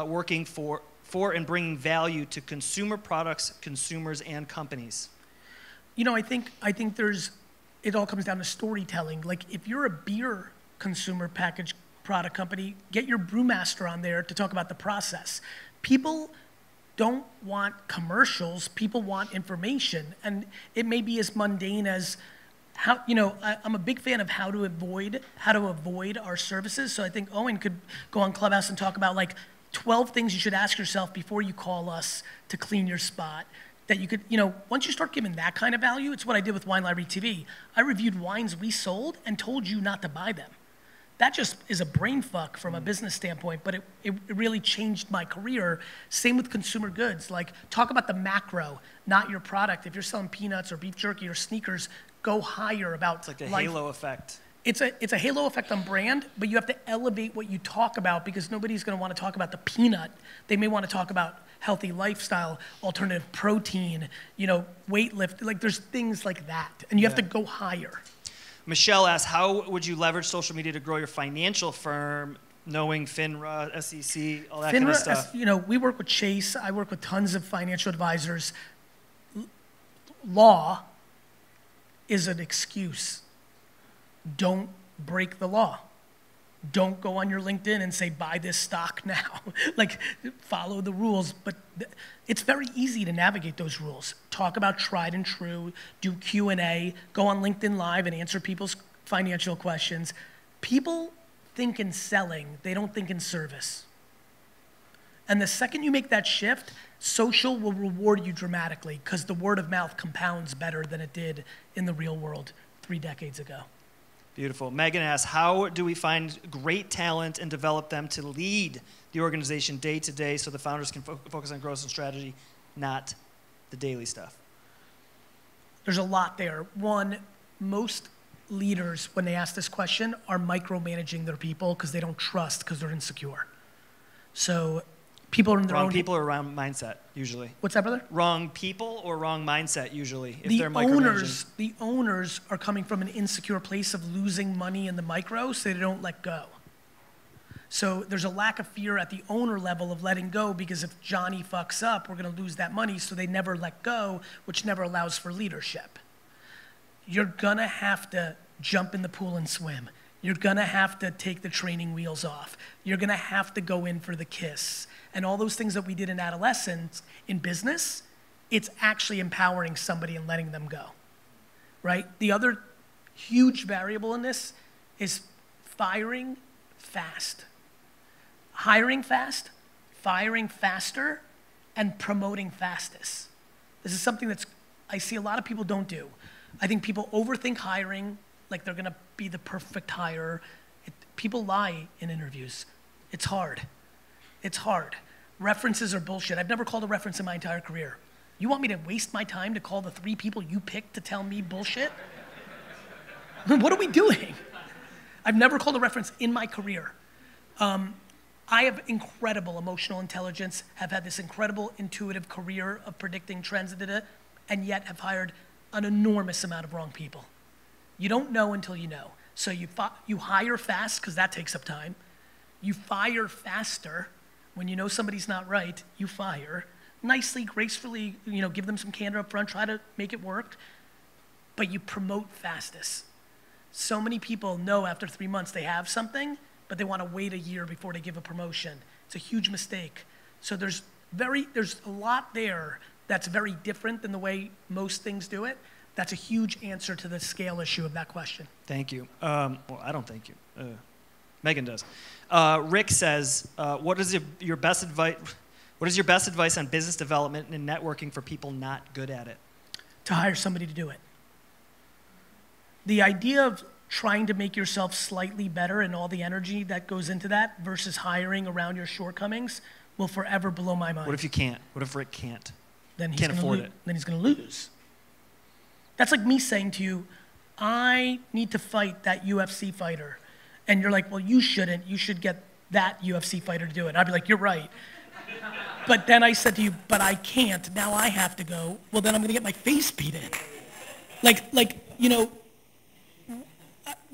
working for and bringing value to consumer products, consumers, and companies? You know, I think it all comes down to storytelling. Like, if you're a beer consumer packaged product company, get your brewmaster on there to talk about the process. People don't want commercials, people want information. And it may be as mundane as how, you know, I'm a big fan of how to avoid our services. So I think Owen could go on Clubhouse and talk about like 12 things you should ask yourself before you call us to clean your spot. That you could, you know, once you start giving that kind of value, it's what I did with Wine Library TV. I reviewed wines we sold and told you not to buy them. That just is a brain fuck from a business standpoint, but it really changed my career. Same with consumer goods. Like, talk about the macro, not your product. If you're selling peanuts or beef jerky or sneakers, go higher about It's like a halo effect. It's a halo effect on brand, but you have to elevate what you talk about, because nobody's going to want to talk about the peanut. They may want to talk about healthy lifestyle, alternative protein, you know, weight lift. Like, there's things like that, and you have to go higher. Michelle asks, how would you leverage social media to grow your financial firm, knowing FINRA, SEC, all that kind of stuff? You know, we work with Chase. I work with tons of financial advisors. Law is an excuse. Don't break the law. Don't go on your LinkedIn and say, buy this stock now. Like, follow the rules. But it's very easy to navigate those rules. Talk about tried and true, do Q&A, go on LinkedIn Live and answer people's financial questions. People think in selling, they don't think in service. And the second you make that shift, social will reward you dramatically, because the word of mouth compounds better than it did in the real world 3 decades ago. Beautiful. Megan asks, how do we find great talent and develop them to lead the organization day to day so the founders can focus on growth and strategy, not the daily stuff? There's a lot there. One, most leaders, when they ask this question, are micromanaging their people because they don't trust, because they're insecure. So people are in their own... Wrong people or wrong mindset, usually. What's that, brother? Wrong people or wrong mindset, usually, if they're micromanaging. The owners are coming from an insecure place of losing money in the micro, so they don't let go. So there's a lack of fear at the owner level of letting go, because if Johnny fucks up, we're going to lose that money, so they never let go, which never allows for leadership. You're going to have to jump in the pool and swim. You're going to have to take the training wheels off. You're going to have to go in for the kiss. And all those things that we did in adolescence, in business, it's actually empowering somebody and letting them go, right? The other huge variable in this is firing fast. Hiring fast, firing faster, and promoting fastest. This is something I see a lot of people don't do. I think people overthink hiring, like they're gonna be the perfect hire. People lie in interviews. It's hard. It's hard. References are bullshit. I've never called a reference in my entire career. You want me to waste my time to call the 3 people you picked to tell me bullshit? What are we doing? I've never called a reference in my career. I have incredible emotional intelligence, have had this incredible intuitive career of predicting trends, and yet have hired an enormous amount of wrong people. You don't know until you know. So you hire fast, because that takes up time. You fire faster. When you know somebody's not right, you fire. Nicely, gracefully, give them some candor up front, try to make it work. But you promote fastest. So many people know after 3 months they have something, but they want to wait a year before they give a promotion. It's a huge mistake. So there's a lot there that's very different than the way most things do it. That's a huge answer to the scale issue of that question. Thank you. Well, I don't thank you. Megan does. Rick says, what is your best advice on business development and networking for people not good at it? To hire somebody to do it. The idea of trying to make yourself slightly better and all the energy that goes into that versus hiring around your shortcomings will forever blow my mind. What if you can't? What if Rick can't? Then can't afford it. Then he's going to lose. That's like me saying to you, I need to fight that UFC fighter. And you're like, well, you shouldn't. You should get that UFC fighter to do it. And I'd be like, you're right. But then I said to you, but I can't. Now I have to go. Well, then I'm going to get my face beat in.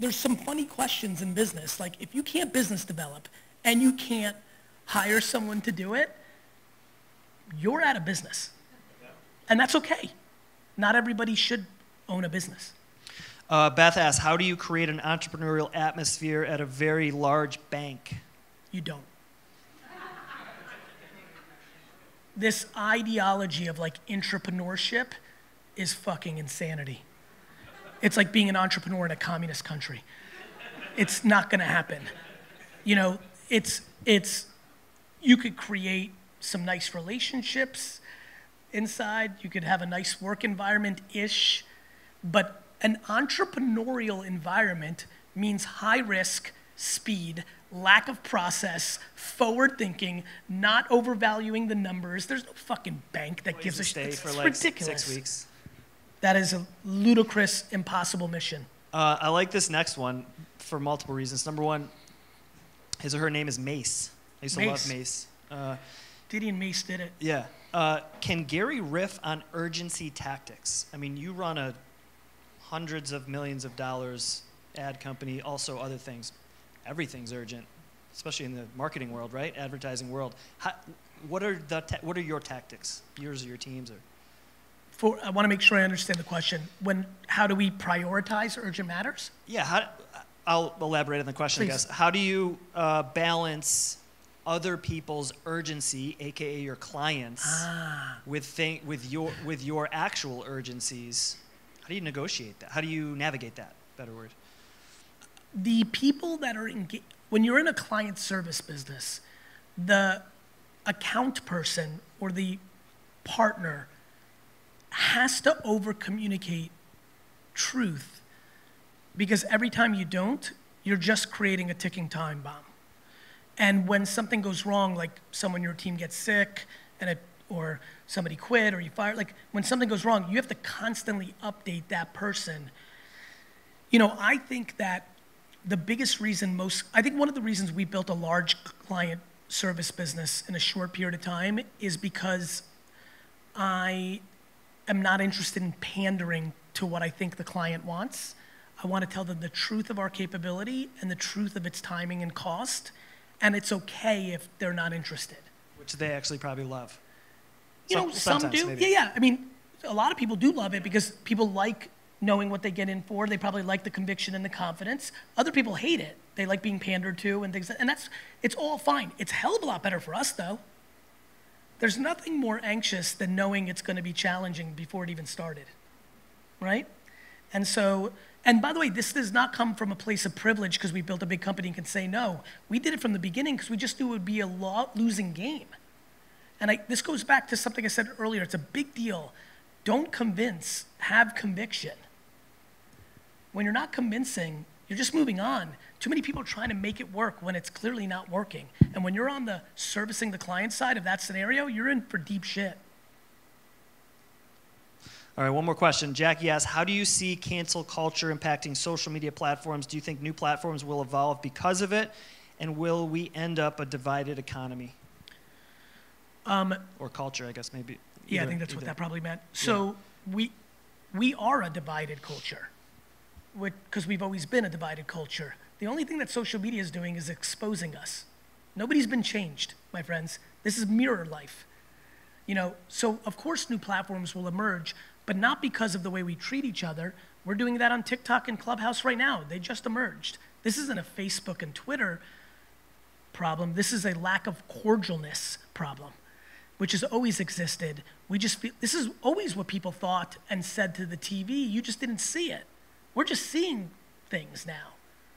There's some funny questions in business. Like, if you can't business develop and you can't hire someone to do it, you're out of business. And that's okay. Not everybody should own a business. Beth asks, how do you create an entrepreneurial atmosphere at a very large bank? You don't. This ideology of like entrepreneurship is fucking insanity. It's like being an entrepreneur in a communist country. It's not gonna happen. You could create some nice relationships inside, you could have a nice work environment-ish, but an entrepreneurial environment means high risk, speed, lack of process, forward thinking, not overvaluing the numbers. There's no fucking bank that gives a shit. It's for like ridiculous. 6 weeks. That is a ludicrous, impossible mission. I like this next one for multiple reasons. Number one, his or her name is Mace. I used to love Mace. Diddy and Mace did it. Yeah. Can Gary riff on urgency tactics? I mean, you run a hundreds of millions of dollars ad company, also other things. Everything's urgent, especially in the marketing world, right? Advertising world. What are your tactics? Yours or your teams? I want to make sure I understand the question. How do we prioritize urgent matters? Yeah, I'll elaborate on the question, Please. I guess. How do you balance other people's urgency, aka your clients, with your actual urgencies? How do you negotiate that? How do you navigate that? Better word. The people that are engaged, when you're in a client service business, the account person or the partner has to over-communicate truth, because every time you don't, you're just creating a ticking time bomb. And when something goes wrong, like someone in your team gets sick, or somebody quit, or you fire, like when something goes wrong, you have to constantly update that person. I think that the biggest reason I think one of the reasons we built a large client service business in a short period of time is because I am not interested in pandering to what I think the client wants. I want to tell them the truth of our capability and the truth of its timing and cost, and it's okay if they're not interested. Which they actually probably love. Some do. Maybe. Yeah. I mean, a lot of people do love it because people like knowing what they get in for. They probably like the conviction and the confidence. Other people hate it. They like being pandered to and things. And it's all fine. It's a hell of a lot better for us, though. There's nothing more anxious than knowing it's going to be challenging before it even started, right? And by the way, this does not come from a place of privilege because we built a big company and can say no. We did it from the beginning because we just knew it would be a losing game. And this goes back to something I said earlier. It's a big deal. Don't convince, have conviction. When you're not convincing, you're just moving on. Too many people are trying to make it work when it's clearly not working. And when you're on the servicing the client side of that scenario, you're in for deep shit. All right, one more question. Jackie asks, how do you see cancel culture impacting social media platforms? Do you think new platforms will evolve because of it? And will we end up a divided economy? Or culture, I guess, maybe. Yeah, I think that's what that probably meant. So we are a divided culture because we've always been a divided culture. The only thing that social media is doing is exposing us. Nobody's been changed, my friends. This is mirror life. You know, so of course new platforms will emerge, but not because of the way we treat each other. We're doing that on TikTok and Clubhouse right now. They just emerged. This isn't a Facebook and Twitter problem. This is a lack of cordialness problem, which has always existed. We just feel, this is always what people thought and said to the TV. You just didn't see it. We're just seeing things now.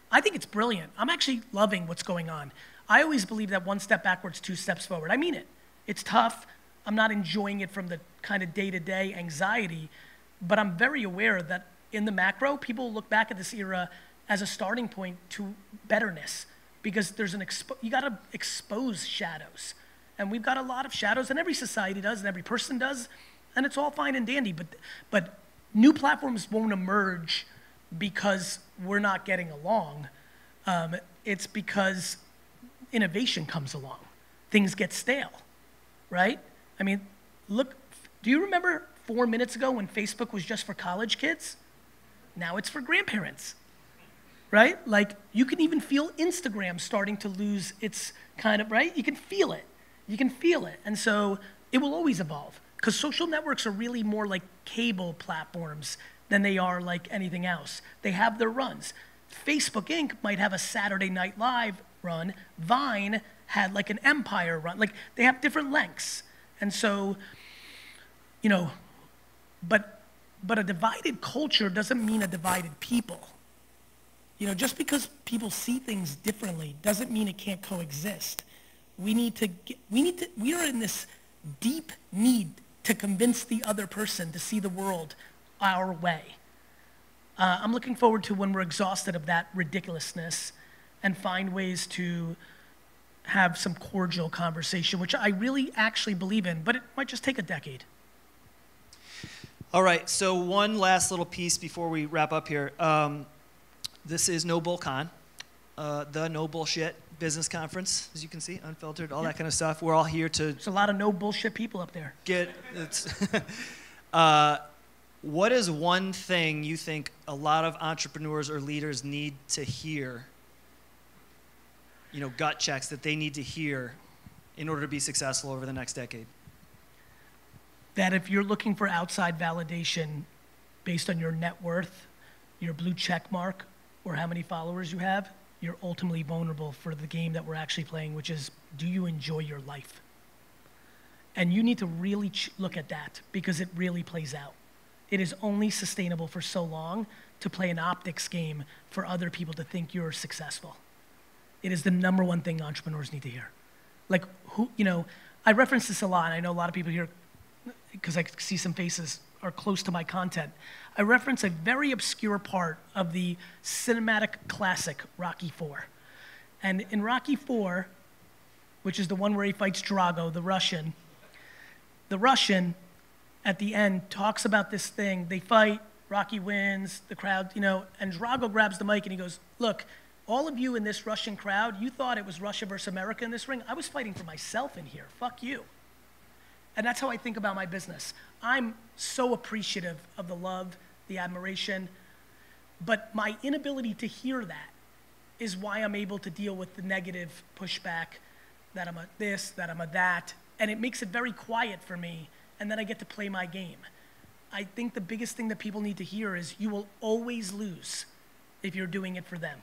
I think it's brilliant. I'm actually loving what's going on. I always believe that one step backwards, two steps forward. I mean it. It's tough. I'm not enjoying it from the kind of day-to-day anxiety, but I'm very aware that in the macro, people look back at this era as a starting point to betterness, because there's you gotta expose shadows. And we've got a lot of shadows, and every society does, and every person does, and it's all fine and dandy, but new platforms won't emerge because we're not getting along. It's because innovation comes along. Things get stale, right? I mean, look, do you remember 4 minutes ago when Facebook was just for college kids? Now it's for grandparents, right? Like, you can even feel Instagram starting to lose its kind of, right? You can feel it. You can feel it. And so it will always evolve, because social networks are really more like cable platforms than they are like anything else. They have their runs. Facebook Inc. might have a Saturday Night Live run. Vine had like an Empire run. Like, they have different lengths. And so, you know, but a divided culture doesn't mean a divided people. You know, just because people see things differently doesn't mean it can't coexist. We are in this deep need to convince the other person to see the world our way. I'm looking forward to when we're exhausted of that ridiculousness and find ways to have some cordial conversation, which I really actually believe in, but it might just take a decade. All right, so one last little piece before we wrap up here. This is NoBullCON, the no bullshit business conference, as you can see, unfiltered, all that kind of stuff. We're all here to... There's a lot of no bullshit people up there. What is one thing you think a lot of entrepreneurs or leaders need to hear, you know, gut checks that they need to hear in order to be successful over the next decade? That if you're looking for outside validation based on your net worth, your blue check mark, or how many followers you have, you're ultimately vulnerable for the game that we're actually playing, which is, do you enjoy your life? And you need to really look at that, because it really plays out. It is only sustainable for so long to play an optics game for other people to think you're successful. It is the number one thing entrepreneurs need to hear. Like, you know, I reference this a lot, and I know a lot of people here, because I see some faces are close to my content. I reference a very obscure part of the cinematic classic Rocky IV. And in Rocky IV, which is the one where he fights Drago, the Russian at the end talks about this thing. They fight, Rocky wins, the crowd, you know, and Drago grabs the mic and he goes, look, all of you in this Russian crowd, you thought it was Russia versus America in this ring. I was fighting for myself in here. Fuck you. And that's how I think about my business. I'm so appreciative of the love, the admiration, but my inability to hear that is why I'm able to deal with the negative pushback, that I'm a this, that I'm a that, and it makes it very quiet for me, and then I get to play my game. I think the biggest thing that people need to hear is you will always lose if you're doing it for them.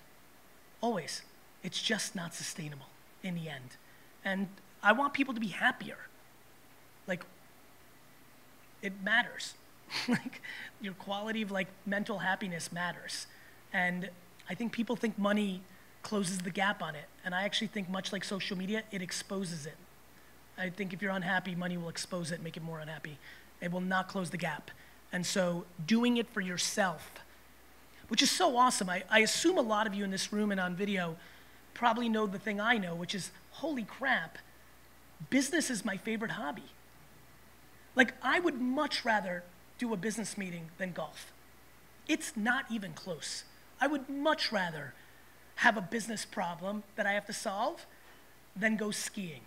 Always. It's just not sustainable in the end. And I want people to be happier. Like, it matters. Like, your quality of like mental happiness matters. And I think people think money closes the gap on it. And I actually think, much like social media, it exposes it. I think if you're unhappy, money will expose it and make it more unhappy. It will not close the gap. And so doing it for yourself, which is so awesome. I assume a lot of you in this room and on video probably know the thing I know, which is, holy crap, business is my favorite hobby. Like, I would much rather do a business meeting than golf. It's not even close. I would much rather have a business problem that I have to solve than go skiing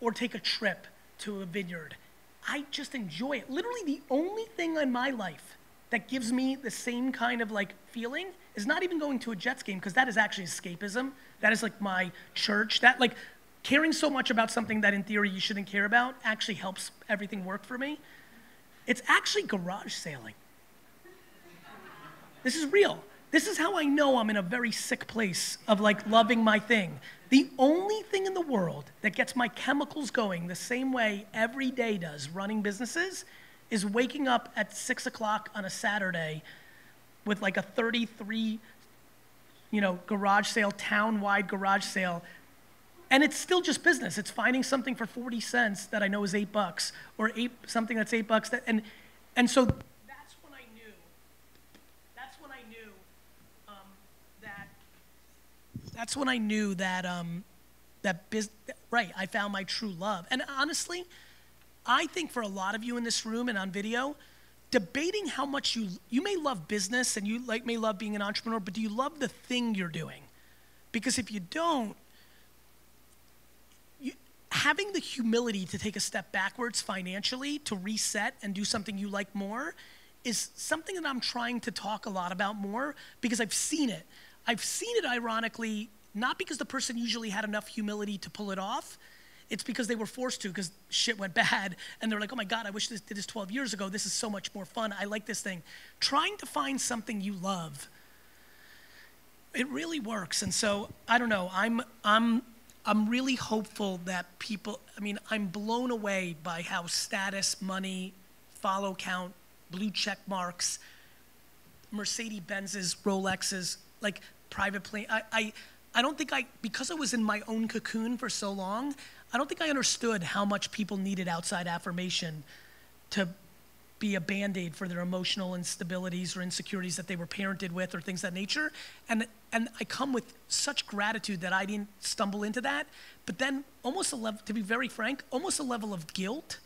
or take a trip to a vineyard. I just enjoy it. Literally the only thing in my life that gives me the same kind of like feeling is not even going to a Jets game, because that is actually escapism. That is like my church. That like caring so much about something that in theory you shouldn't care about actually helps everything work for me. It's actually garage sailing. This is real. This is how I know I'm in a very sick place of like loving my thing. The only thing in the world that gets my chemicals going the same way every day does running businesses is waking up at 6 o'clock on a Saturday with like a 33, garage sale, town-wide garage sale. And it's still just business. It's finding something for 40 cents that I know is $8, or something that's $8. And so that's when I knew. That's when I knew that I found my true love. And honestly, I think for a lot of you in this room and on video, debating how much you may love business and you may love being an entrepreneur, but do you love the thing you're doing? Because if you don't, having the humility to take a step backwards financially, to reset and do something you like more, is something that I'm trying to talk a lot about more, because I've seen it. I've seen it ironically, not because the person usually had enough humility to pull it off. It's because they were forced to, because shit went bad, and they're like, oh my God, I wish this did this 12 years ago. This is so much more fun. I like this thing. Trying to find something you love, it really works. And so, I don't know, I'm really hopeful that people, I'm blown away by how status, money, follow count, blue check marks, Mercedes-Benzes, Rolexes, like private plane. I don't think because I was in my own cocoon for so long, I don't think I understood how much people needed outside affirmation to be a Band-Aid for their emotional instabilities or insecurities that they were parented with or things of that nature. And I come with such gratitude that I didn't stumble into that, but then almost a level, to be very frank, almost a level of guilt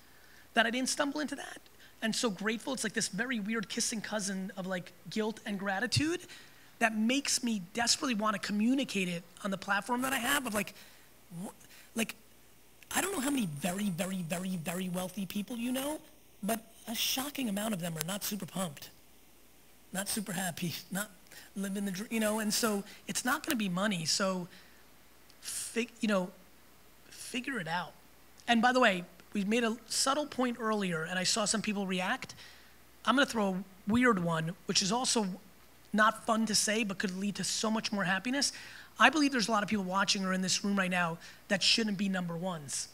that I didn't stumble into that. And so grateful. It's like this very weird kissing cousin of like guilt and gratitude that makes me desperately want to communicate it on the platform that I have of like, I don't know how many very, very, very, very wealthy people you know, but a shocking amount of them are not super pumped, not super happy, not living the dream, and so it's not going to be money. So, figure it out. And by the way, we made a subtle point earlier, and I saw some people react. I'm going to throw a weird one, which is also not fun to say, but could lead to so much more happiness. I believe there's a lot of people watching or in this room right now that shouldn't be number ones,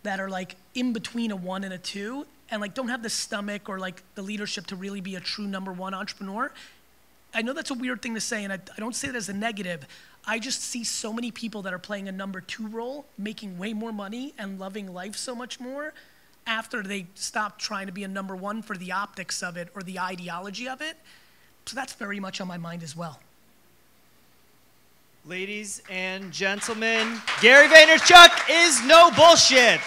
that are like in between a 1 and a 2, and like don't have the stomach or like the leadership to really be a true number 1 entrepreneur. I know that's a weird thing to say, and I don't say that as a negative. I just see so many people that are playing a number 2 role, making way more money and loving life so much more after they stop trying to be a number 1 for the optics of it or the ideology of it. So that's very much on my mind as well. Ladies and gentlemen, Gary Vaynerchuk is no bullshit.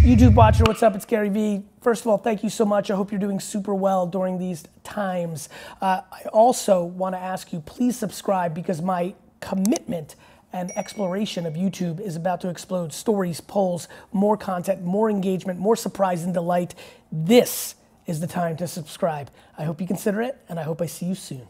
YouTube watcher, what's up? It's GaryVee. First of all, thank you so much. I hope you're doing super well during these times. I also want to ask you, please subscribe, because my commitment and exploration of YouTube is about to explode. Stories, polls, more content, more engagement, more surprise and delight. This is the time to subscribe. I hope you consider it, and I hope I see you soon.